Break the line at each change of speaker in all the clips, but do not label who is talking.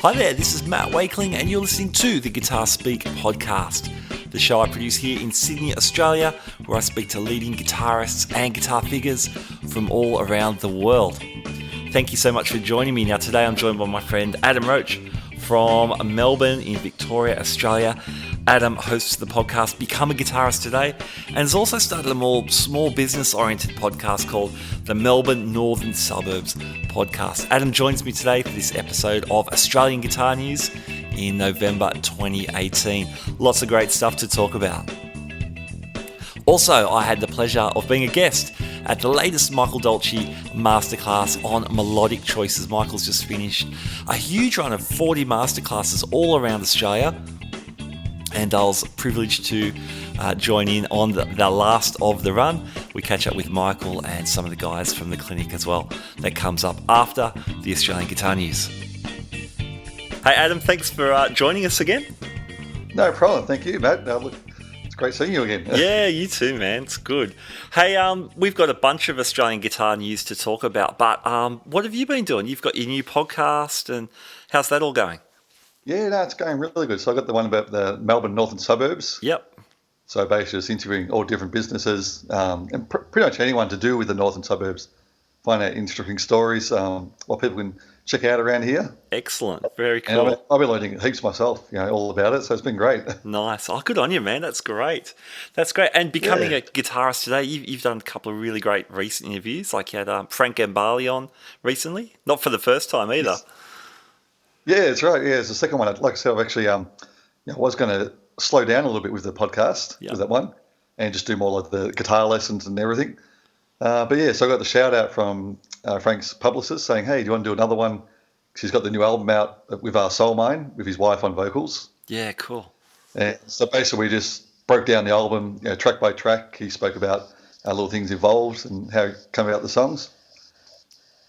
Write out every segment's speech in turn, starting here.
Hi there, this is Matt Wakeling and you're listening to the Guitar Speak podcast, the show I produce here in Sydney, Australia, where I speak to leading guitarists and guitar figures from all around the world. Thank you so much for joining me. Now today I'm joined by my friend Adam Roach from Melbourne in Victoria, Australia. Adam hosts the podcast Become a Guitarist Today and has also started a more small business-oriented podcast called the Melbourne Northern Suburbs podcast. Adam joins me today for this episode of Australian Guitar News in November 2018. Lots of great stuff to talk about. Also, I had the pleasure of being a guest at the latest Michael Dolce Masterclass on melodic choices. Michael's just finished a huge run of 40 masterclasses all around Australia, and I was privileged to join in on the last of the run. We catch up with Michael and some of the guys from the clinic as well. That comes up after the Australian Guitar News. Hey Adam, thanks for joining us again.
No problem, thank you, Matt. Look, it's great seeing you again.
Yeah, you too, man. It's good. Hey, we've got a bunch of Australian guitar news to talk about, but what have you been doing? You've got your new podcast, and how's that all going?
Yeah, no, it's going really good. So I got the one about the Melbourne Northern Suburbs.
Yep.
So basically just interviewing all different businesses and pretty much anyone to do with the Northern Suburbs. Find out interesting stories, what people can check out around here.
Excellent. Very cool.
And I've been learning heaps myself, all about it. So it's been great.
Nice. Oh, good on you, man. That's great. That's great. And becoming a guitarist today, you've done a couple of really great recent interviews. Like you had Frank Gambale on recently. Not for the first time either.
Yes. Yeah, that's right. Yeah, it's the second one. Like I said, I've actually I was going to slow down a little bit with the podcast, with that one, and just do more like the guitar lessons and everything. But yeah, so I got the shout out from Frank's publicist saying, hey, do you want to do another one? Because he's got the new album out with Soul Mine, with his wife on vocals.
Yeah, cool.
And so basically we just broke down the album, track by track. He spoke about little things involved and how it came about the songs.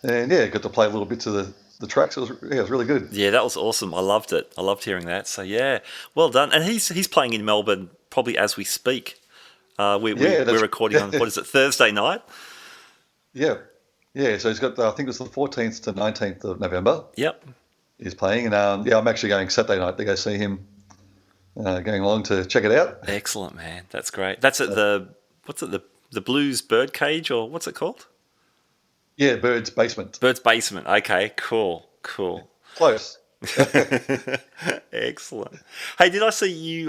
And yeah, got to play a little bit to the tracks. It was really good.
Yeah, that was awesome. I loved it. I loved hearing that. So yeah, well done. And he's playing in Melbourne probably as we speak. We're recording on, what is it, Thursday night?
Yeah. Yeah, so he's got, I think it was the 14th to 19th of November. Yep. He's playing. And I'm actually going Saturday night to go see him, going along to check it out.
Excellent, man. That's great. That's at the Blues Birdcage, or what's it called?
Yeah, Bird's Basement.
Bird's Basement. Okay, cool.
Close.
Excellent. Hey, did I see you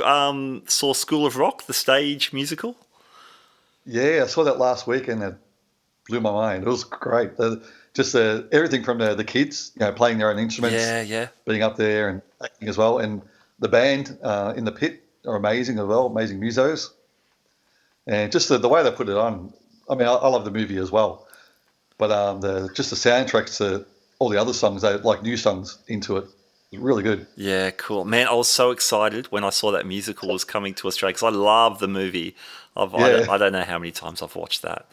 saw School of Rock, the stage musical?
Yeah, I saw that last week and it blew my mind. It was great. Everything from the kids, playing their own instruments, being up there and acting as well, and the band in the pit are amazing as well, amazing musos, and just the way they put it on. I mean, I love the movie as well. But the soundtracks to all the other songs, they like new songs into it. It was really good.
Yeah, cool. Man, I was so excited when I saw that musical was coming to Australia because I love the movie. I don't know how many times I've watched that.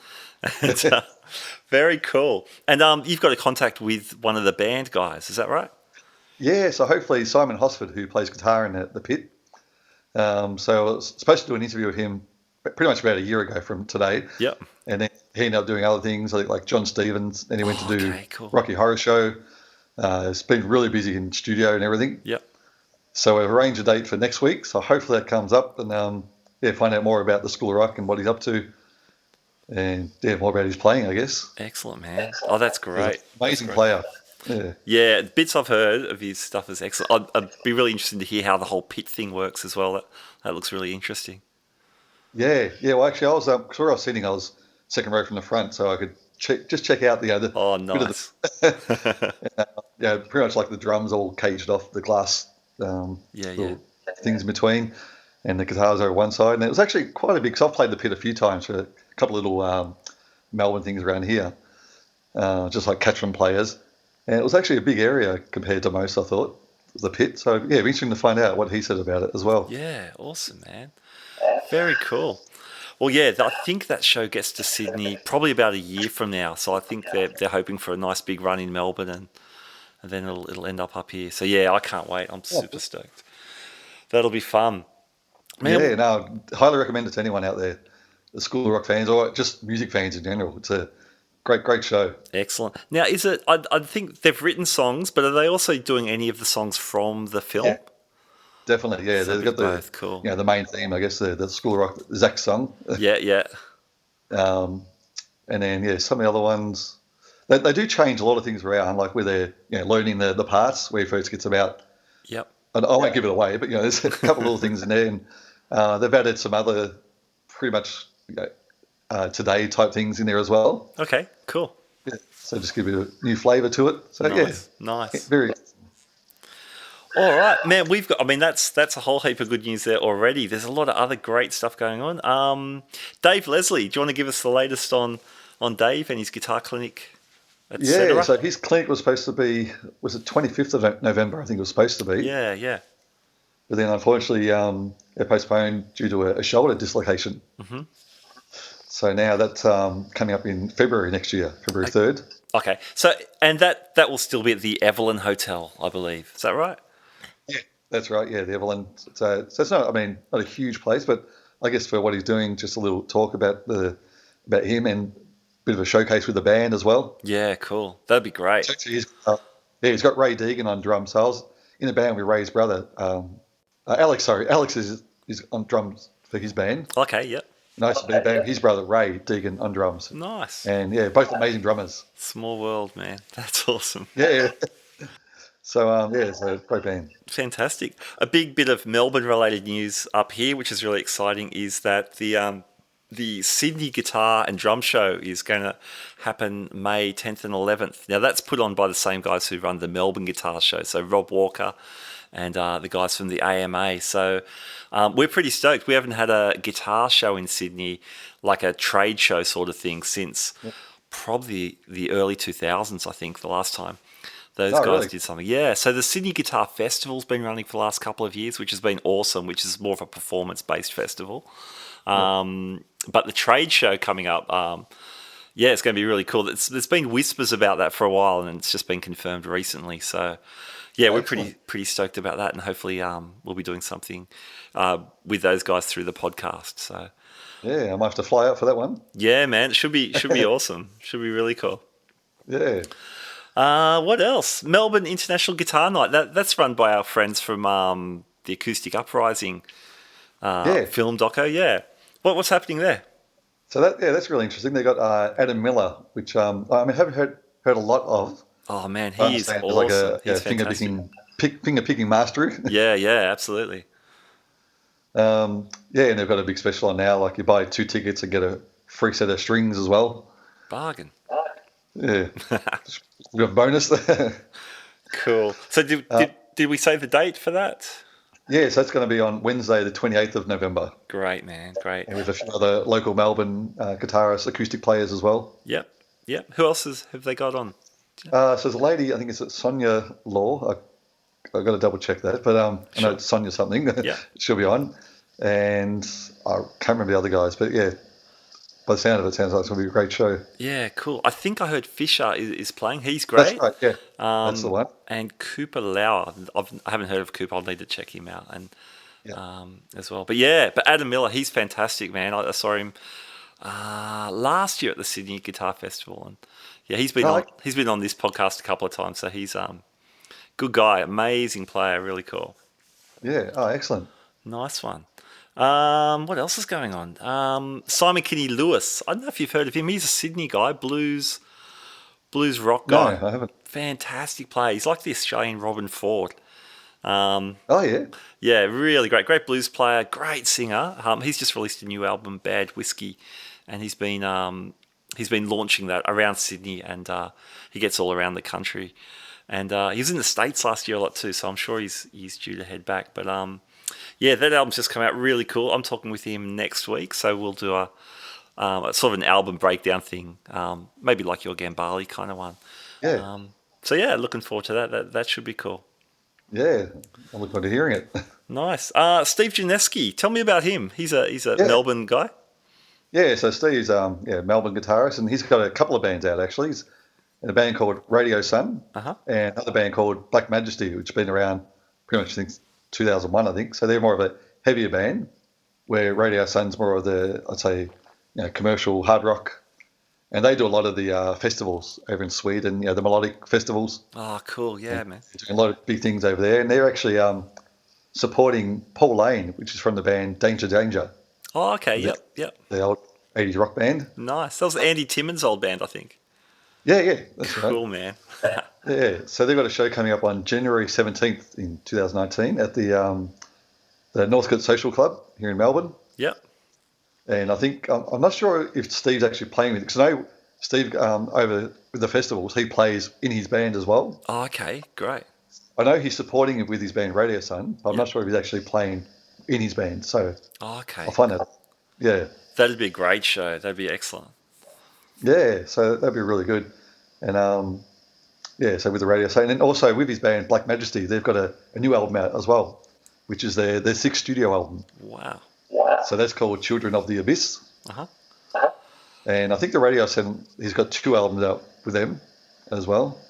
It's, very cool. And you've got a contact with one of the band guys, is that right?
Yeah, so hopefully Simon Hosford, who plays guitar in the pit. So I was supposed to do an interview with him pretty much about a year ago from today.
Yep.
And then he ended up doing other things like John Stevens. Then he went to do Rocky Horror Show. He's been really busy in studio and everything.
Yep.
So we've arranged a date for next week. So hopefully that comes up and find out more about the School of Rock and what he's up to. And more about his playing, I guess.
Excellent, man. Oh, that's great.
Amazing player.
Yeah, bits I've heard of his stuff is excellent. I'd be really interested to hear how the whole pit thing works as well. That looks really interesting. Yeah.
Well, actually, I was where I was sitting. I was second row from the front, so I could check out the.
Oh, nice.
Pretty much like the drums all caged off the glass. Things in between, and the guitars are on one side, and it was actually quite a big. Because I've played the pit a few times for a couple of little Melbourne things around here, just like catchment players, and it was actually a big area compared to most. I thought the pit. So it'd be interesting to find out what he said about it as well.
Yeah, awesome, man. Very cool. Well, yeah, I think that show gets to Sydney probably about a year from now. So I think they're hoping for a nice big run in Melbourne, and then it'll end up here. So yeah, I can't wait. I'm super stoked. That'll be fun.
Man, highly recommend it to anyone out there, the School of Rock fans or just music fans in general. It's a great show.
Excellent. Now, is it? I think they've written songs, but are they also doing any of the songs from the film?
Yeah, definitely. Yeah,
So
they've got
both. Cool.
the main theme, I guess, the School of Rock Zach song.
Yeah.
And then some of the other ones, they do change a lot of things around, like where they're learning the parts where he first gets about.
Yep.
And I won't give it away, but there's a couple of little things in there, and they've added some other pretty much today type things in there as well.
Okay, cool.
Yeah, so just give it a new flavour to it. So
nice.
Very.
All right, man. That's a whole heap of good news there already. There's a lot of other great stuff going on. Dave Leslie, do you want to give us the latest on Dave and his guitar clinic?
Yeah, so his clinic was supposed to be, was it 25th of November, I think it was supposed to be.
Yeah.
But then unfortunately it postponed due to a shoulder dislocation. Mm-hmm. So now that's coming up in February next year, February 3rd.
Okay, so and that will still be at the Evelyn Hotel, I believe. Is that right?
Yeah, that's right. Yeah, the Evelyn. So it's not a huge place, but I guess for what he's doing, just a little talk about him and bit of a showcase with the band as well.
Yeah, cool. That'd be great.
So he's got Ray Deegan on drums. So I was in a band with Ray's brother, Alex. Sorry, Alex is on drums for his band.
Okay, yep.
Nice to be a band. His brother Ray Deegan on drums.
Nice.
And both amazing drummers.
Small world, man. That's awesome.
Yeah. So it's a great band.
Fantastic. A big bit of Melbourne-related news up here, which is really exciting, is that the Sydney Guitar and Drum Show is going to happen May 10th and 11th. Now, that's put on by the same guys who run the Melbourne Guitar Show, so Rob Walker and the guys from the AMA. So we're pretty stoked. We haven't had a guitar show in Sydney, like a trade show sort of thing, since probably the early 2000s, I think, the last time those guys really did something. Yeah, so the Sydney Guitar Festival's been running for the last couple of years, which has been awesome, which is more of a performance-based festival. But the trade show coming up, it's going to be really cool. There's been whispers about that for a while, and it's just been confirmed recently. So, we're pretty stoked about that, and hopefully we'll be doing something with those guys through the podcast. So,
I might have to fly out for that one.
Yeah, man, it should be awesome. Should be really cool.
Yeah.
What else? Melbourne International Guitar Night. That's run by our friends from the Acoustic Uprising film doco. Yeah. What's happening there?
So that's really interesting. They got Adam Miller, which I haven't heard a lot of.
Oh man, he is awesome.
Like a finger picking master.
Yeah, absolutely.
And they've got a big special on now. Like you buy 2 tickets and get a free set of strings as well.
Bargain.
Yeah, we got a bonus there.
Cool. So did we say the date for that?
Yeah, so that's going to be on Wednesday, the 28th of November.
Great, man. Great.
And with a few other local Melbourne guitarists, acoustic players as well.
Yep. Who else have they got on?
So there's a lady, I think it's Sonia Law. I've got to double check that, but I know it's Sonia something.
Yeah.
She'll be on. And I can't remember the other guys, but by the sound of it, sounds like it's going to be a great show.
Yeah, cool. I think I heard Fisher is playing. He's great.
That's right, yeah. That's the one.
And Cooper Lauer. I haven't heard of Cooper. I'll need to check him out as well. But Adam Miller, he's fantastic, man. I saw him last year at the Sydney Guitar Festival, and he's been on this podcast a couple of times. So he's good guy, amazing player, really cool.
Yeah. Oh, excellent.
Nice one. What else is going on? Simon Kinney-Lewis. I don't know if you've heard of him. He's a Sydney guy, blues rock guy.
No, I haven't.
Fantastic player. He's like the Australian Robin Ford.
Oh yeah.
Yeah, really great blues player, great singer. He's just released a new album, Bad Whiskey, and he's been launching that around Sydney, and he gets all around the country. And he was in the States last year a lot too, so I'm sure he's due to head back. But that album's just come out really cool. I'm talking with him next week, so we'll do a sort of an album breakdown thing, maybe like your Gambale kind of one.
Yeah.
Looking forward to that. That should be cool.
Yeah, I'm looking forward to hearing it.
Nice. Steve Janeski, tell me about him. He's a Melbourne guy.
Yeah, so Steve's Melbourne guitarist, and he's got a couple of bands out actually. He's in a band called Radio Sun, and another band called Black Majesty, which has been around pretty much since 2001, I think. So they're more of a heavier band, where Radio Sun's more of the, I'd say, commercial hard rock And they do a lot of the festivals over in Sweden, the melodic festivals.
Oh, cool. Yeah, man.
They're doing a lot of big things over there. And they're actually supporting Paul Lane, which is from the band Danger Danger.
Oh, okay. Yep.
The old 80s rock band.
Nice. That was Andy Timmons' old band, I think.
Yeah. That's
cool, man.
Yeah. So they've got a show coming up on January 17th in 2019 at the Northcote Social Club here in Melbourne.
Yep.
And I think, I'm not sure if Steve's actually playing with it, because I know Steve, over with the festivals, he plays in his band as well.
Oh, okay, great.
I know he's supporting it with his band Radio Sun. I'm not sure if he's actually playing in his band. So
okay.
I'll find out. Yeah.
That'd be a great show. That'd be excellent.
Yeah, so that'd be really good. And so with the Radio Sun. And then also with his band, Black Majesty, they've got a new album out as well, which is their sixth studio album.
Wow.
So that's called Children of the Abyss.
Uh-huh.
And I think the Radio Sun, he's got 2 albums out with them as well.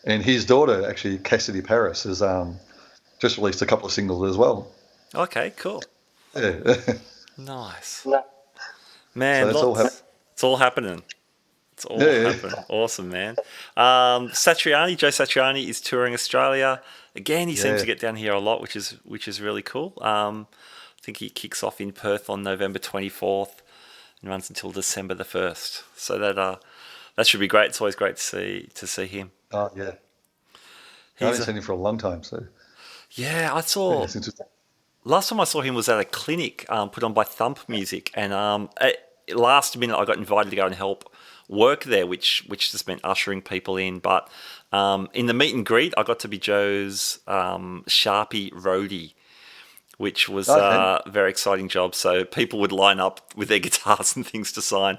And his daughter, actually, Cassidy Paris, has just released a couple of singles as well.
Okay, cool.
Yeah.
Nice. Man,
so
it's all happening. It's all happening. Awesome, man. Joe Satriani is touring Australia. Again, he seems to get down here a lot, which is really cool. I think he kicks off in Perth on November 24th and runs until December the 1st. So that should be great. It's always great to see him.
Oh, yeah. I haven't seen him for a long time, so...
Yeah, I saw... Last time I saw him was at a clinic put on by Thump Music, and at last minute I got invited to go and help work there, which just meant ushering people in. But in the meet and greet, I got to be Joe's Sharpie roadie, which was a very exciting job. So people would line up with their guitars and things to sign.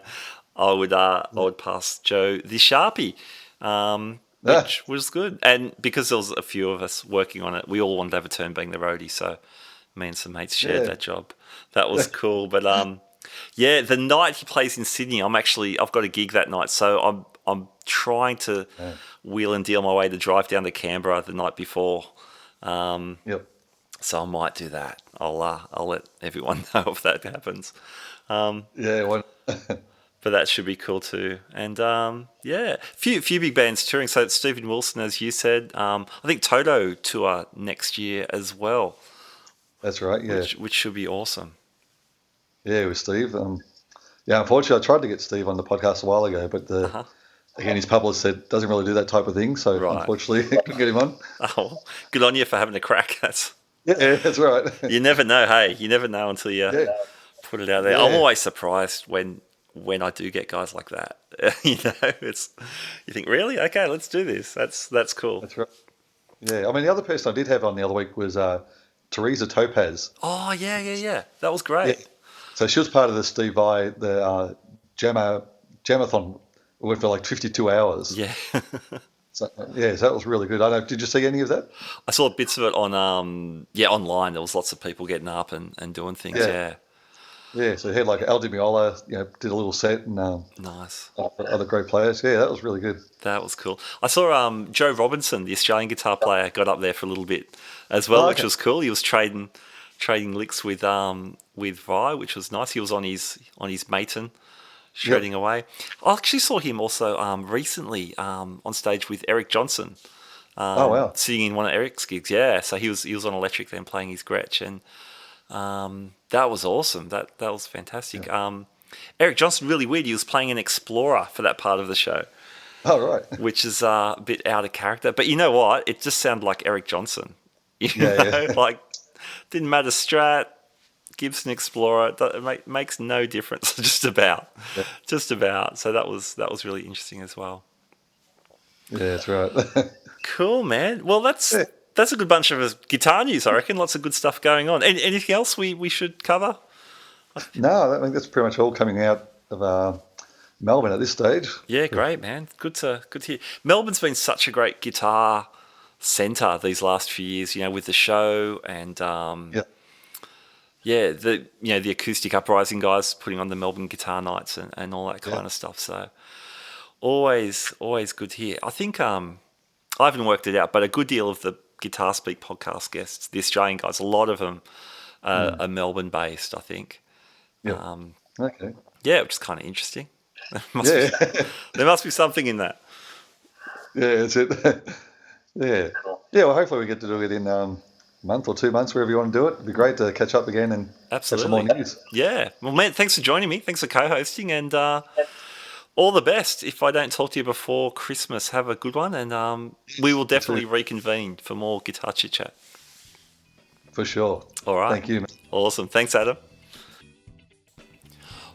I would pass Joe the Sharpie, which was good. And because there was a few of us working on it, we all wanted to have a turn being the roadie. So me and some mates shared that job. That was cool. But the night he plays in Sydney, I've got a gig that night. So I'm trying to wheel and deal my way to drive down to Canberra the night before. So I might do that. I'll let everyone know if that happens. But that should be cool too. And few big bands touring. So it's Stephen Wilson, as you said. I think Toto tour next year as well.
That's right. Yeah,
which should be awesome.
Yeah, with Steve. Unfortunately, I tried to get Steve on the podcast a while ago, but again, his publicist said doesn't really do that type of thing. So unfortunately, couldn't get him on.
Oh, good on you for having a crack.
Yeah, that's right.
You never know, hey. You never know until you put it out there. Yeah. I'm always surprised when I do get guys like that. You think, really? Okay, let's do this. That's cool.
That's right. Yeah, I mean, the other person I did have on the other week was Teresa Topaz.
Oh, yeah. That was great.
Yeah. So she was part of the Steve Vai, the Jamathon. We went for like 52 hours.
Yeah.
So that was really good. I don't know, did you see any of that?
I saw bits of it on online. There was lots of people getting up and doing things. Yeah, so he had like Al Di Meola, did a little set and nice.
Other great players. Yeah, that was really good.
That was cool. I saw Joe Robinson, the Australian guitar player, got up there for a little bit as well, which was cool. He was trading licks with Vi, which was nice. He was on his Maton, shredding away. I actually saw him also recently on stage with Eric Johnson. Singing in one of Eric's gigs. Yeah, so he was on electric then playing his Gretsch, and that was awesome. That was fantastic. Yeah. Eric Johnson, really weird. He was playing an Explorer for that part of the show.
Oh, right.
Which is a bit out of character. But you know what? It just sounded like Eric Johnson. Like, didn't matter Strat, Gibson Explorer. It makes no difference. Just about. So that was really interesting as well.
Yeah, that's right.
Cool, man. Well, that's a good bunch of guitar news, I reckon. Lots of good stuff going on. Anything else we should cover?
No, I think that's pretty much all coming out of Melbourne at this stage.
Yeah, great, man. Good to hear. Melbourne's been such a great guitar centre these last few years, with the show and the Acoustic Uprising guys putting on the Melbourne Guitar Nights and all that kind of stuff. So always good to hear. I think I haven't worked it out, but a good deal of the Guitar Speak podcast guests, the Australian guys, a lot of them are Melbourne based, I think.
Yeah. Okay.
Yeah, which is kind of interesting. There must be something in that.
Yeah, that's it. Yeah. Yeah, well, hopefully we get to do it in a month or 2 months, wherever you want to do it. It'd be great to catch up again and have some more news.
Yeah. Well, man, thanks for joining me. Thanks for co-hosting, and all the best. If I don't talk to you before Christmas, have a good one, and we will definitely reconvene for more guitar chit-chat.
For sure.
All right.
Thank you.
Awesome. Thanks, Adam.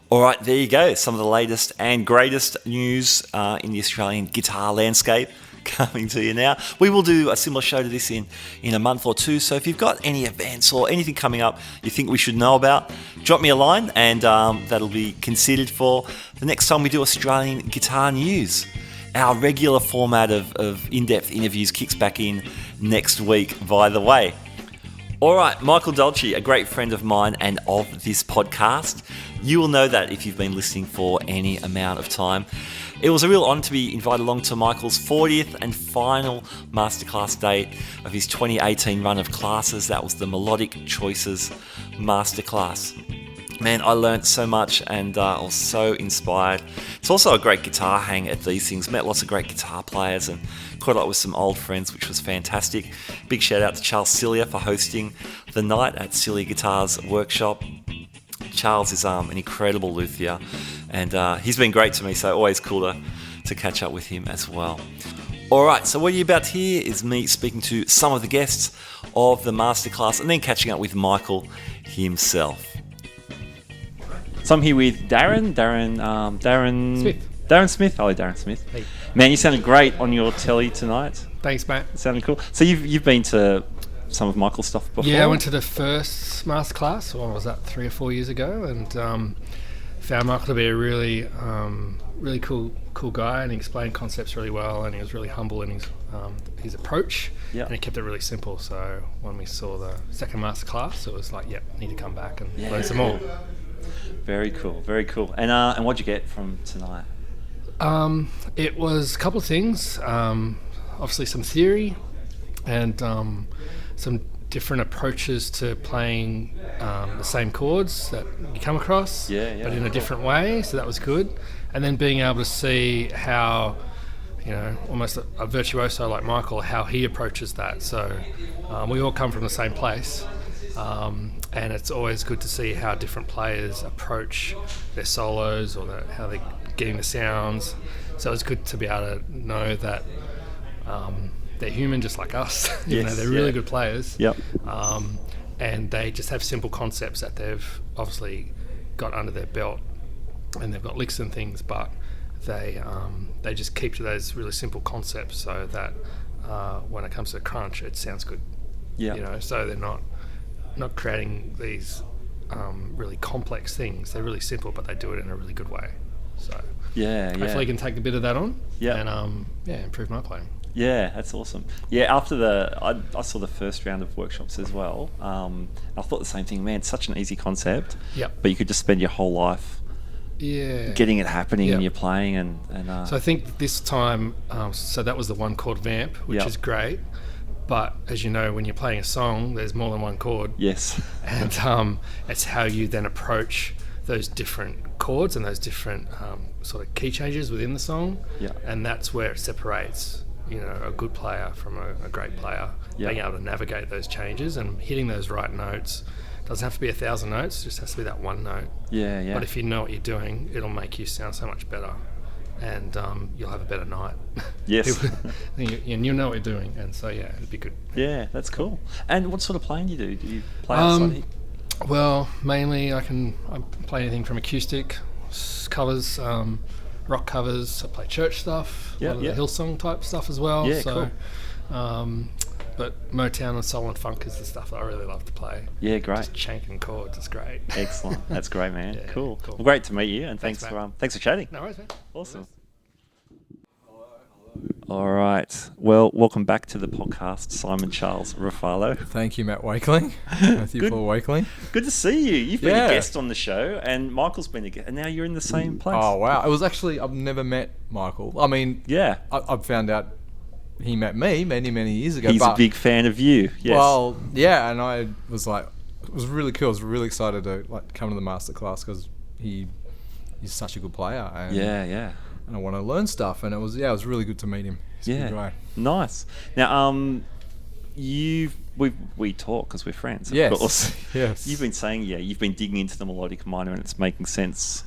All right, there you go. Some of the latest and greatest news in the Australian guitar landscape coming to you now. We will do a similar show to this in a month or two. So if you've got any events or anything coming up you think we should know about, drop me a line, and that'll be considered for the next time we do Australian guitar news. Our regular format of in-depth interviews kicks back in next week, by the way. All right, Michael Dolce, a great friend of mine and of this podcast. You will know that if you've been listening for any amount of time. It was a real honour to be invited along to Michael's 40th and final Masterclass date of his 2018 run of classes. That was the Melodic Choices Masterclass. Man, I learnt so much, and I was so inspired. It's also a great guitar hang at these things. Met lots of great guitar players and caught up with some old friends, which was fantastic. Big shout out to Charles Cillier for hosting the night at Cillier Guitars Workshop. Charles is an incredible luthier, and he's been great to me, so always cool to catch up with him as well. All right, so what you're about to hear is me speaking to some of the guests of the Masterclass and then catching up with Michael himself. So I'm here with Darren
Smith.
Darren Smith. Hello, Darren Smith.
Hey.
Man, you sounded great on your telly tonight.
Thanks, mate.
It sounded cool. So you've been to some of Michael's stuff before?
Yeah, I went to the first Masterclass, what was that, 3 or 4 years ago, and found Michael to be a really cool guy, and he explained concepts really well, and he was really humble in his approach, and he kept it really simple. So when we saw the second Masterclass, it was like, need to come back and learn some more.
Very cool, very cool. And what'd you get from tonight?
It was a couple of things. Obviously some theory and some different approaches to playing the same chords that you come across, but in a different way. So that was good. And then being able to see how, almost a virtuoso like Michael, how he approaches that. So we all come from the same place. And it's always good to see how different players approach their solos or how they're getting the sounds. So it's good to be able to know that they're human just like us. They're really good players. And they just have simple concepts that they've obviously got under their belt, and they've got licks and things, but they just keep to those really simple concepts so that when it comes to crunch, it sounds good. So they're not creating these really complex things. They're really simple, but they do it in a really good way. So hopefully you can take a bit of that on and improve my playing.
Yeah, that's awesome. Yeah, after I saw the first round of workshops as well. I thought the same thing. Man, it's such an easy concept. But you could just spend your whole life getting it happening and you're playing and
so I think this time so that was the one chord vamp, which is great. But as you know, when you're playing a song, there's more than one chord.
Yes.
And it's how you then approach those different chords and those different sort of key changes within the song. And that's where it separates, a good player from a great player. Being able to navigate those changes and hitting those right notes. Doesn't have to be 1,000 notes, it just has to be that one note. But if you know what you're doing, it'll make you sound so much better. And you'll have a better night.
Yes.
And you'll know what you're doing, and so it'd be good.
Yeah, that's cool. And what sort of playing do you do? Do you play outside?
Well, mainly I play anything from acoustic covers, rock covers. I play church stuff, a lot of the Hillsong type stuff as well. Cool. But Motown and soul and funk is the stuff that I really love to play. Yeah, great. Just chanking chords, it's great.
Excellent. That's great, man. Cool. Well, great to meet you, and thanks for chatting.
No worries, man.
Awesome. All right. Well, welcome back to the podcast, Simon Charles Ruffalo.
Thank you, Matt Wakeling. Matthew Paul Wakeling.
Good to see you. You've been a guest on the show, and Michael's been a guest, and now you're in the same place.
Oh, wow. It was actually, I've never met Michael. I mean, I've found out he met me many, many years ago.
He's a big fan of you. Yes.
Well, yeah, and I was like, it was really cool. I was really excited to come to the Masterclass because he he's such a good player. And,
yeah.
And I want to learn stuff. And it was really good to meet him. He's a good guy.
Nice. Now, we talk because we're friends, of course.
Yes.
You've been saying, you've been digging into the melodic minor and it's making sense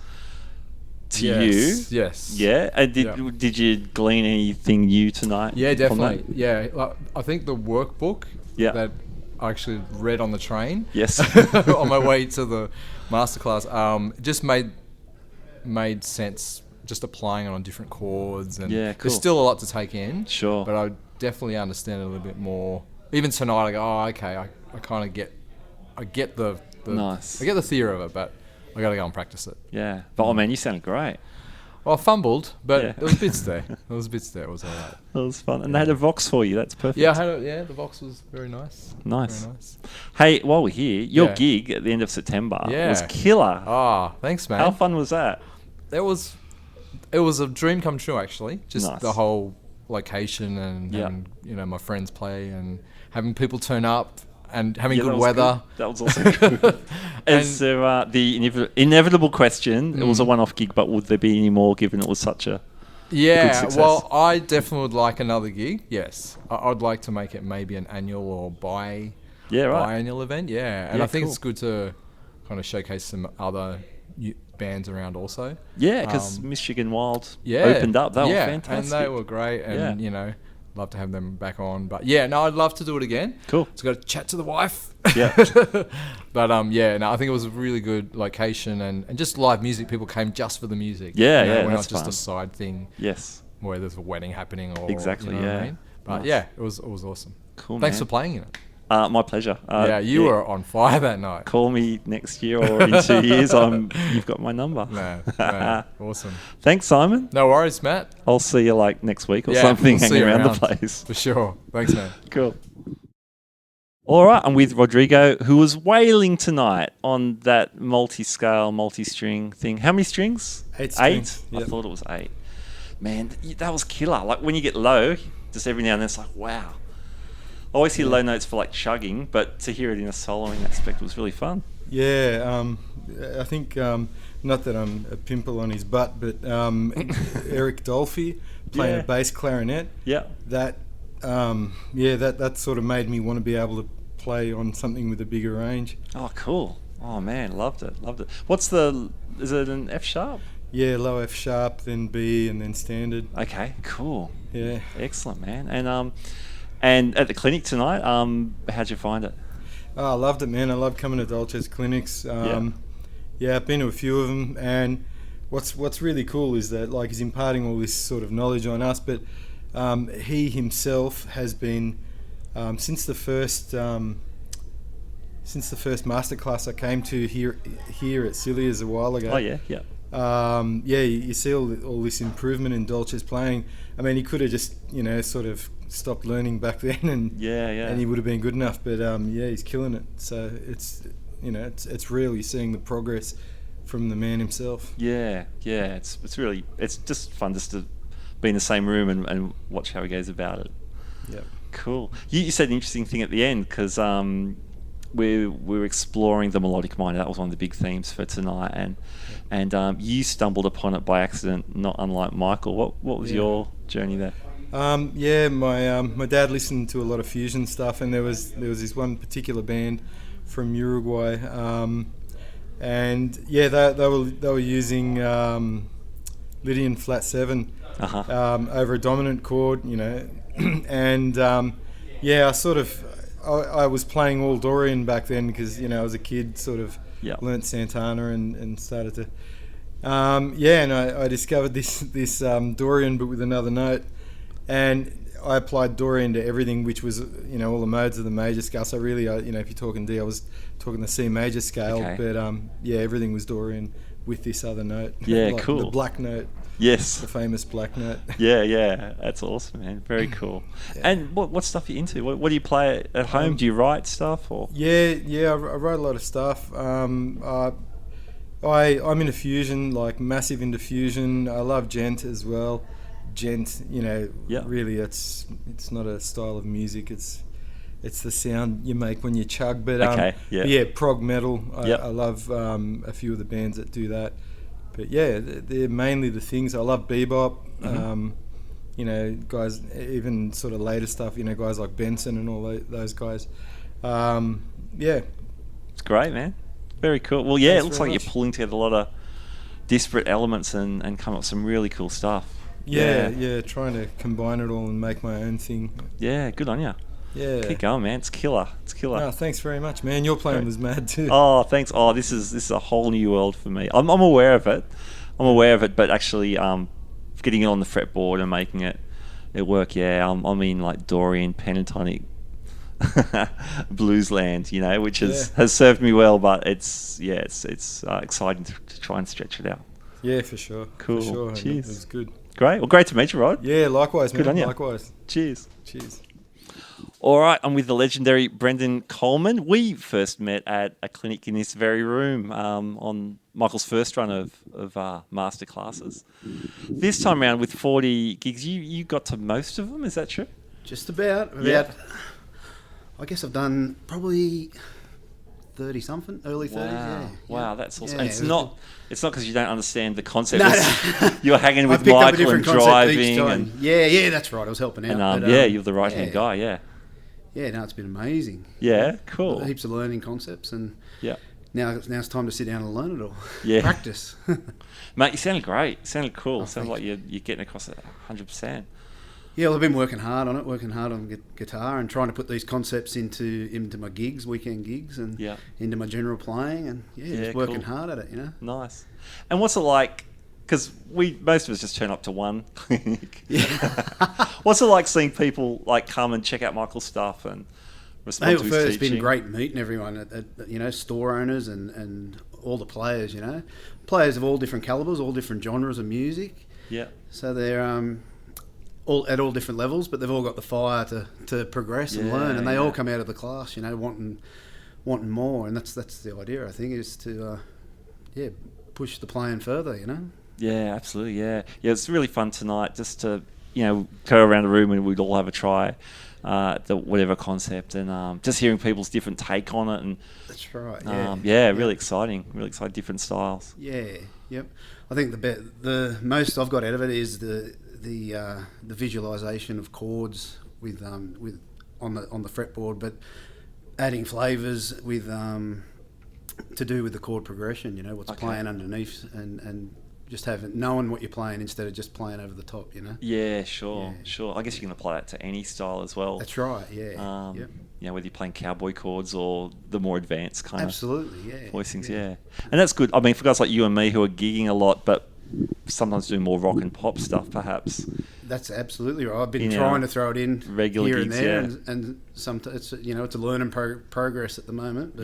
to you.
Yes.
Yeah. And did you glean anything new tonight?
Yeah, definitely. Yeah. Like, I think the workbook that I actually read on the train.
Yes.
On my way to the masterclass, just made sense. Just applying it on different chords, and there's still a lot to take in.
Sure.
But I definitely understand it a little bit more. Even tonight, I go, oh, okay, I kind of get the
nice.
I get the theory of it, but I got to go and practice it.
Yeah. But oh man, you sounded great.
Well, I fumbled, but there was bits there. It was all right.
That was fun. And they had a Vox for you. That's perfect.
Yeah, the Vox was very nice.
Nice.
Very nice.
Hey, while we're here, your gig at the end of September was killer.
Oh, thanks, man.
How fun was that?
It was a dream come true, actually. Just the whole location and having, my friends play and having people turn up and having good weather.
Good. That was also good. And so the inevitable question, it was a one-off gig, but would there be any more given it was such a good success?
Well, I definitely would like another gig, yes. I'd like to make it maybe an annual or biannual event, And I think it's good to kind of showcase some other bands around also. Yeah,
because Michigan Wild opened up. They were fantastic.
And they were great, and, love to have them back on. But I'd love to do it again.
Cool.
Just got to chat to the wife.
Yeah.
But I think it was a really good location and just live music. People came just for the music.
We're
not just a side thing.
Yes.
Where there's a wedding happening or
exactly.
What I mean? But it was awesome.
Cool.
Thanks for playing in it.
My pleasure.
You were on fire that night.
Call me next year or in 2 years. You've got my number.
No, awesome.
Thanks, Simon.
No worries, Matt.
I'll see you next week or something, hanging around the place.
For sure. Thanks, man.
Cool. All right, I'm with Rodrigo, who was wailing tonight on that multi-scale, multi-string thing. How many strings?
8 strings.
I thought it was 8. Man, that was killer. Like when you get low, just every now and then it's like, wow. I always hear low notes for chugging, but to hear it in a soloing aspect was really fun.
Yeah, I think, not that I'm a pimple on his butt, but Eric Dolce playing a bass clarinet.
Yeah.
That sort of made me want to be able to play on something with a bigger range.
Oh, cool. Oh man, loved it. Is it an F sharp?
Yeah, low F sharp, then B, and then standard.
Okay, cool.
Yeah.
Excellent, man. And at the clinic tonight, how'd you find it?
Oh, I loved it, man. I love coming to Dolce's clinics. I've been to a few of them, and what's really cool is that he's imparting all this sort of knowledge on us, but he himself has been since the first masterclass I came to here at Celia's a while ago.
Oh yeah.
You see all this improvement in Dolce's playing. I mean, he could have just sort of stopped learning back then, and he would have been good enough. But he's killing it. So it's real. You're seeing the progress from the man himself.
Yeah. It's just fun just to be in the same room and watch how he goes about it.
Yep.
Cool. You said an interesting thing at the end because we're exploring the melodic minor. That was one of the big themes for tonight, and you stumbled upon it by accident, not unlike Michael. What was your journey there?
My dad listened to a lot of fusion stuff, and there was this one particular band from Uruguay, they were using Lydian flat 7 over a dominant chord, and I was playing all Dorian back then because I was a kid, sort of learnt Santana and started to and I discovered this Dorian but with another note, and I applied Dorian to everything, which was all the modes of the major scale. So really, if you're talking D, I was talking the C major scale, but everything was Dorian with this other note.
Yeah, cool.
The black note.
Yes.
The famous black note.
Yeah. That's awesome, man. Very cool. Yeah. And what stuff are you into? What do you play at home? Do you write stuff or?
Yeah. I write a lot of stuff. I'm into fusion, massive into fusion. I love gent as well. Gent, really, it's not a style of music. It's the sound you make when you chug. But prog metal. I love a few of the bands that do that. yeah, they're mainly the things. I love bebop. You know, guys, even sort of later stuff. You know, guys like Benson and all those guys. Yeah,
it's great, man. Very cool. Well, yeah,
Thanks
it looks
very
like
much.
you're pulling together a lot of disparate elements and come up with some really cool stuff.
Yeah, trying to combine it all and make my own thing.
Yeah, good on you.
Yeah.
Keep going, man. It's killer.
No, thanks very much, man. Your playing was mad too.
Oh, thanks. Oh, this is a whole new world for me. I'm aware of it. But actually, getting it on the fretboard and making it work. Yeah, I'm in like Dorian pentatonic blues land, you know, which has served me well. But it's exciting to try and stretch it out.
Yeah, for sure.
Cool.
For sure.
Cheers.
It was good.
Great. Well, great to meet you, Rod.
Yeah, likewise, man.
Good on you.
Likewise.
Cheers.
Cheers.
All right, I'm with the legendary Brendan Coleman. We first met at a clinic in this very room on Michael's first run of Masterclasses. This time around with 40 gigs, you got to most of them, is that true?
Just about.
Yeah.
I guess I've done probably 30-something, early 30s, yeah.
Wow, that's awesome.
Yeah,
And it's not because you don't understand the concept.
No.
You're hanging with
I picked up a
Michael and
different concept
driving.
each time.
And
Yeah, that's right. I was helping out.
and you're the right-hand guy, yeah.
Yeah, no, it's been amazing.
Yeah, cool.
Heaps of learning concepts, and
Yeah.
now it's time to sit down and learn it all.
Yeah.
Practice.
Mate, you sounded great. You sounded cool.
Oh,
Sounds like you're getting across it 100%.
Yeah, well, I've been working hard on guitar and trying to put these concepts into my gigs, weekend gigs, and into my general playing, and just working hard at it, you know.
Nice. And what's it like? Because most of us just turn up to one clinic.
Yeah.
What's it like seeing people like come and check out Michael's stuff and respond to his teaching?
It's been great meeting everyone, at store owners and all the players, you know. Players of all different calibers, all different genres of music.
Yeah.
So they're all at all different levels, but they've all got the fire to progress and learn, and they all come out of the class, you know, wanting more, and that's the idea, I think, is to push the playing further, you know.
Yeah, absolutely. Yeah, it's really fun tonight just to go around the room and we'd all have a try the whatever concept, and just hearing people's different take on it, and
that's right.
Really exciting, different styles.
Yeah, yep. I think the most I've got out of it is the visualization of chords with on the fretboard, but adding flavors with to do with the chord progression. You know, what's playing underneath, and just knowing what you're playing instead of just playing over the top. You know.
Yeah, sure. I guess you can apply that to any style as well.
That's right. Yeah.
Whether you're playing cowboy chords or the more advanced kind of voicings. Yeah. And that's good. I mean, for guys like you and me who are gigging a lot, but sometimes doing more rock and pop stuff, perhaps.
That's absolutely right. I've been trying to throw it in
regular
here
gigs,
and there, and sometimes it's a learning progress at the moment.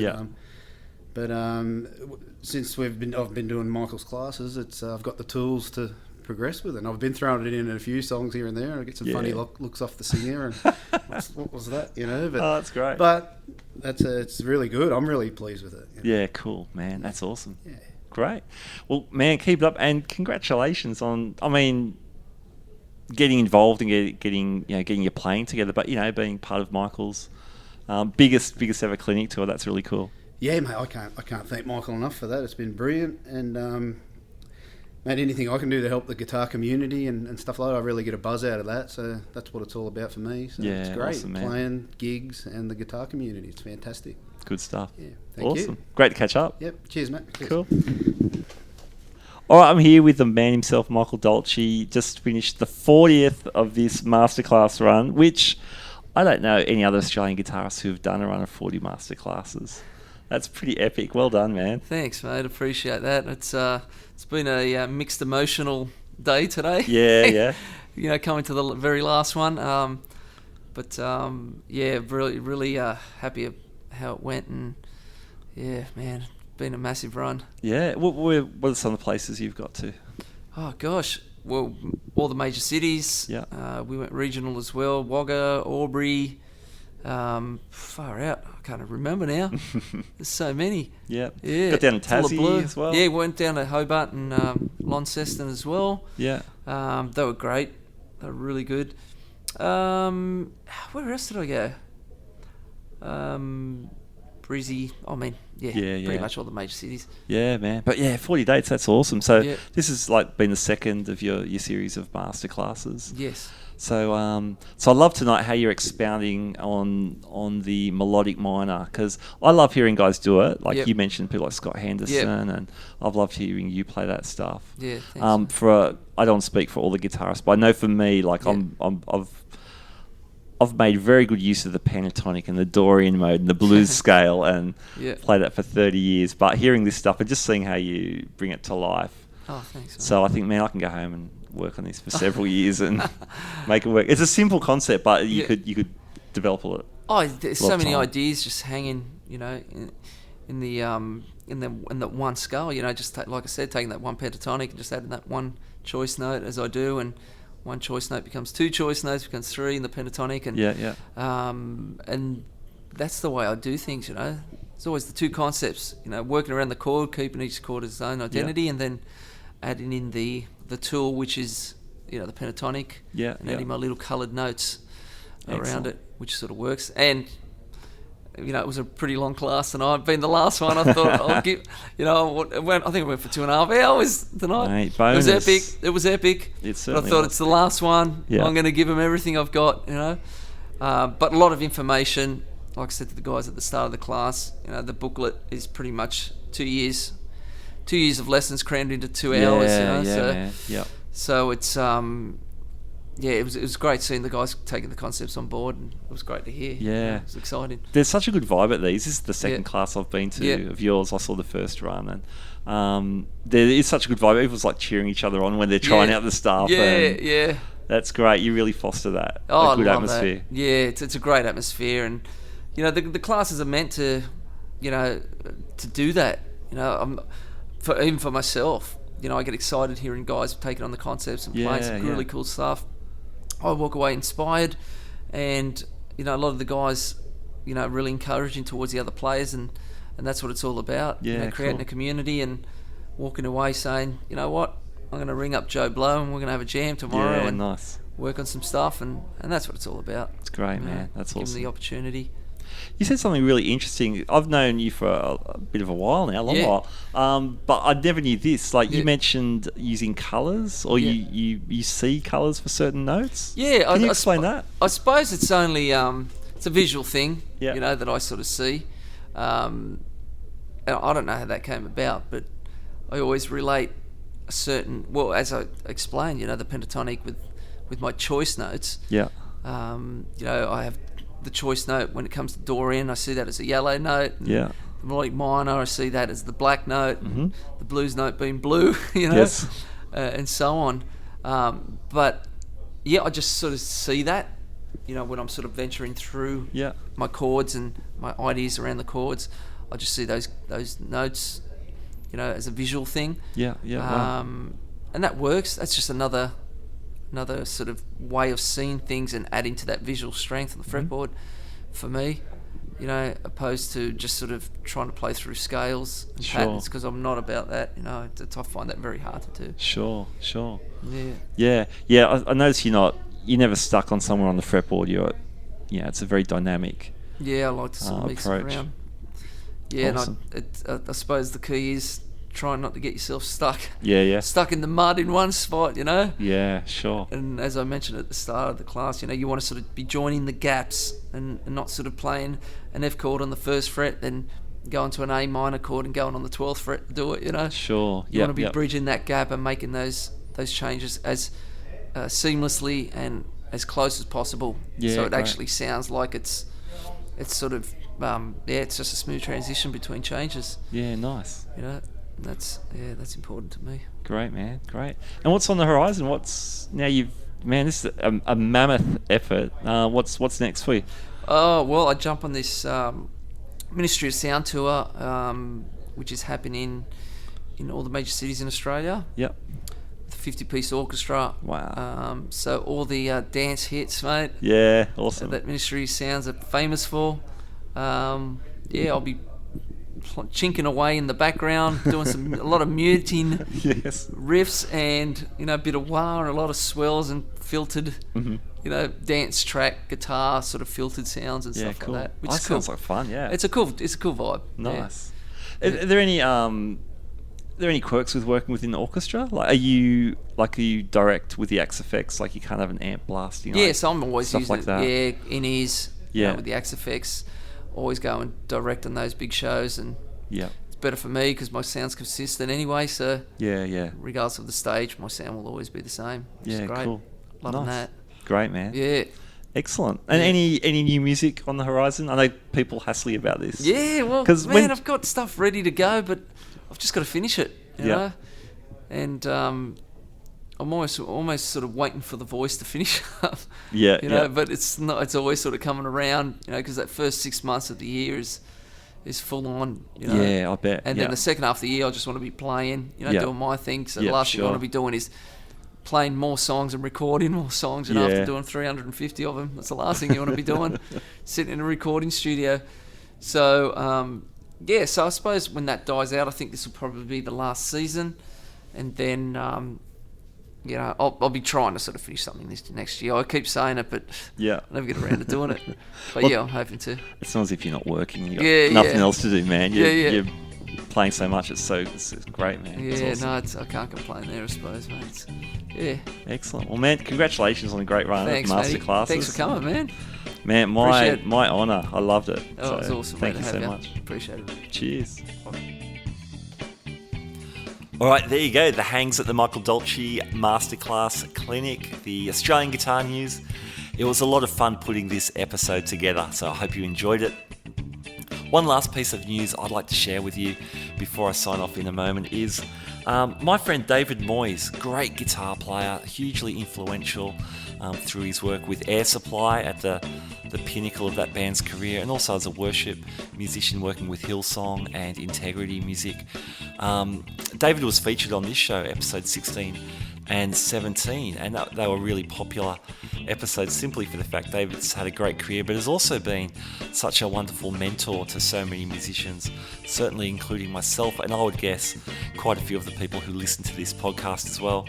But, since I've been doing Michael's classes, I've got the tools to progress with it. And I've been throwing it in a few songs here and there, and I get some funny looks off the singer. And what was that? You know. But,
that's great.
But it's really good. I'm really pleased with it. You know?
Yeah, cool, man. That's awesome.
Yeah.
Great. Well, man, keep it up, and congratulations on, getting involved and getting your playing together, but being part of Michael's biggest ever clinic tour. That's really cool.
Yeah, mate, I can't thank Michael enough for that. It's been brilliant, and mate, anything I can do to help the guitar community and stuff like that, I really get a buzz out of that. So that's what it's all about for me. So it's great,
awesome, man.
Playing gigs and the guitar community. It's fantastic.
Good stuff.
Yeah, thank you.
Great to catch up.
Yep. Cheers, mate. Cheers.
Cool. All right, I'm here with the man himself, Michael Dolce. Just finished the 40th of this Masterclass run, which I don't know any other Australian guitarists who've done a run of 40 Masterclasses. That's pretty epic. Well done, man.
Thanks, mate. Appreciate that. It's been a mixed emotional day today.
Yeah.
Coming to the very last one. Really happy of how it went, and man, been a massive run.
Yeah. What are some of the places you've got to?
Oh gosh, well, all the major cities.
Yeah.
We went regional as well. Wagga, Albury. Far out. I can't remember now. There's so many.
Yeah.
Yeah.
Got down to Tassie as well.
Yeah, went down to Hobart and Launceston as well.
Yeah.
They were great. They were really good. Where else did I go? Brizzy. I mean, pretty much all the major cities.
Yeah, man. But 40 dates, that's awesome. So this has like been the second of your series of masterclasses.
Yes.
So so I'd love to know how you're expounding on the melodic minor, because I love hearing guys do it. Like you mentioned, people like Scott Henderson, and I've loved hearing you play that stuff.
Yeah, thanks.
I don't speak for all the guitarists, but I know for me, like I've made very good use of the pentatonic and the Dorian mode and the blues scale, and played that for 30 years. But hearing this stuff and just seeing how you bring it to life.
Oh, thanks. Man.
So I think, man, I can go home and work on this for several years and make it work. It's a simple concept, but you could develop it.
Oh, there's so many ideas just hanging, in the one scale. Just like I said, taking that one pentatonic and just adding that one choice note as I do, and one choice note becomes two choice notes, becomes three in the pentatonic, and and that's the way I do things. It's always the two concepts. Working around the chord, keeping each chord its own identity, and then adding in the tool, which is the pentatonic, and adding my little coloured notes around it, which sort of works. And it was a pretty long class tonight. Being the last one, I thought I'll give. I think I went for 2.5 hours tonight.
Mate, bonus.
It was epic.
It certainly
I thought
was.
it's the last one. Yeah. I'm going to give them everything I've got. But a lot of information. Like I said to the guys at the start of the class, the booklet is pretty much 2 years. 2 years of lessons crammed into 2 hours. So it's it was great seeing the guys taking the concepts on board, and it was great to hear.
Yeah,
it was exciting.
There's such a good vibe at these. This is the second class I've been to of yours. I saw the first run, and there is such a good vibe. Everyone's like cheering each other on when they're trying out the stuff.
Yeah.
That's great. You really foster that.
Oh,
a good
I love
atmosphere.
That. Yeah, it's a great atmosphere, and the classes are meant to, to do that. Even for myself, I get excited hearing guys taking on the concepts and playing some really cool stuff. I walk away inspired, and a lot of the guys, really encouraging towards the other players, and that's what it's all about. Creating a community and walking away saying, you know what, I'm going to ring up Joe Blow and we're going to have a jam tomorrow and work on some stuff, and that's what it's all about.
It's great, man. That's awesome.
Give them the opportunity.
You said something really interesting. I've known you for a bit of a while now, a long while, but I never knew this. Like you mentioned using colours, or you see colours for certain notes. Yeah, can you explain that?
I suppose it's only it's a visual thing, that I sort of see. And I don't know how that came about, but I always relate a certain. Well, as I explained, the pentatonic with my choice notes.
Yeah.
I have the choice note when it comes to Dorian. I see that as a yellow note.
Yeah.
The melodic minor, I see that as the black note.
Mm-hmm.
The blues note being blue.
Yes.
And so on. But I just sort of see that. When I'm sort of venturing through my chords and my ideas around the chords, I just see those notes, as a visual thing.
Yeah. Wow.
And that works. That's just another sort of way of seeing things and adding to that visual strength on the fretboard for me, opposed to just sort of trying to play through scales and patterns, because I'm not about that. I find that very hard to do.
Sure.
Yeah.
I notice you're never stuck on somewhere on the fretboard. It's a very dynamic.
Yeah, I like to sort of mix it around. Yeah,
awesome.
And I suppose the key is trying not to get yourself stuck.
Yeah.
Stuck in the mud in one spot,
Yeah, sure.
And as I mentioned at the start of the class, you want to sort of be joining the gaps and not sort of playing an F chord on the first fret, then going to an A minor chord and going on the 12th fret to do it,
Sure.
You want to be bridging that gap and making those changes as seamlessly and as close as possible.
Yeah,
so it actually sounds like it's sort of it's just a smooth transition between changes.
Yeah, nice.
That's important to me.
Great, man. Great. And what's on the horizon? This is a mammoth effort. What's next for you?
Oh, well, I jump on this Ministry of Sound tour, which is happening in all the major cities in Australia.
Yep.
With a 50-piece orchestra.
Wow.
So all the dance hits, mate.
Yeah, awesome.
That Ministry of Sounds are famous for. I'll be chinking away in the background, doing a lot of muting riffs, and a bit of wah and a lot of swells and filtered, dance track guitar sort of filtered sounds and stuff like that. Which is cool.
Sounds like fun. Yeah,
it's a cool vibe.
Nice. Yeah. Are there any quirks with working within the orchestra? Like, are you direct with the Axe effects? Like, you can't have an amp blasting.
Yes, I'm always
stuff
using
like that.
In-ears. With the Axe effects. Always go and direct on those big shows, and it's better for me because my sound's consistent anyway. So regardless of the stage, my sound will always be the same. Which is great.
Cool.
Loving that.
Great, man.
Yeah.
Excellent. And any new music on the horizon? I know people hassle you about this.
Yeah, well, man, I've got stuff ready to go, but I've just got to finish it, you know? And I'm almost sort of waiting for the voice to finish up. But it's not. It's always sort of coming around, because that first 6 months of the year is full on,
Yeah, I bet.
And then the second half of the year, I just want to be playing, doing my thing. So the last thing I want to be doing is playing more songs and recording more songs, and after doing 350 of them, that's the last thing you want to be doing, sitting in a recording studio. So so I suppose when that dies out, I think this will probably be the last season, and then I'll be trying to sort of finish something this next year. I keep saying it, but I never get around to doing it. But I'm hoping to.
It's not as if you're not working. You've got nothing else to do, man. You're playing so much. It's great, man.
Yeah,
awesome.
I can't complain there, I suppose, mate.
Excellent. Well, man, congratulations on a great run at Masterclass.
Thanks for coming, man.
Man, my honour. I loved it.
Oh, it's awesome.
Thank you
so
much.
Appreciate it.
Cheers. All right, there you go. The hangs at the Michael Dolce Masterclass Clinic, the Australian Guitar News. It was a lot of fun putting this episode together, so I hope you enjoyed it. One last piece of news I'd like to share with you before I sign off in a moment is my friend David Moyse, great guitar player, hugely influential through his work with Air Supply at the pinnacle of that band's career, and also as a worship musician working with Hillsong and Integrity Music. David was featured on this show, episode 16 and 17, and they were really popular episodes simply for the fact David's had a great career, but has also been such a wonderful mentor to so many musicians, certainly including myself, and I would guess quite a few of the people who listen to this podcast as well.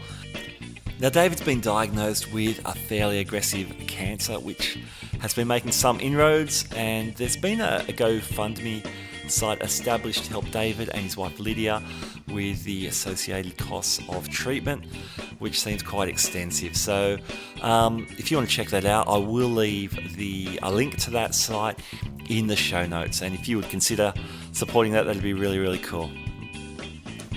Now, David's been diagnosed with a fairly aggressive cancer, which has been making some inroads, and there's been a GoFundMe site established to help David and his wife Lydia with the associated costs of treatment, which seems quite extensive. So if you want to check that out, I will leave a link to that site in the show notes, and if you would consider supporting that, that'd be really, really cool.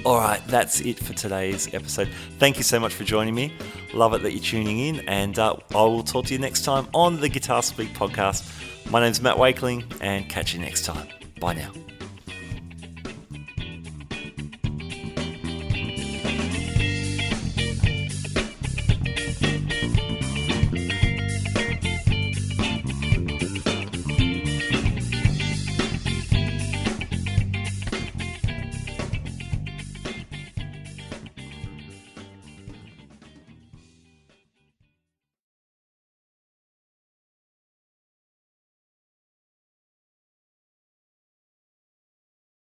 Alright, that's it for today's episode. Thank you so much for joining me. Love it that you're tuning in, and I will talk to you next time on the Guitar Speak podcast. My name's Matt Wakeling, and catch you next time. Bye now.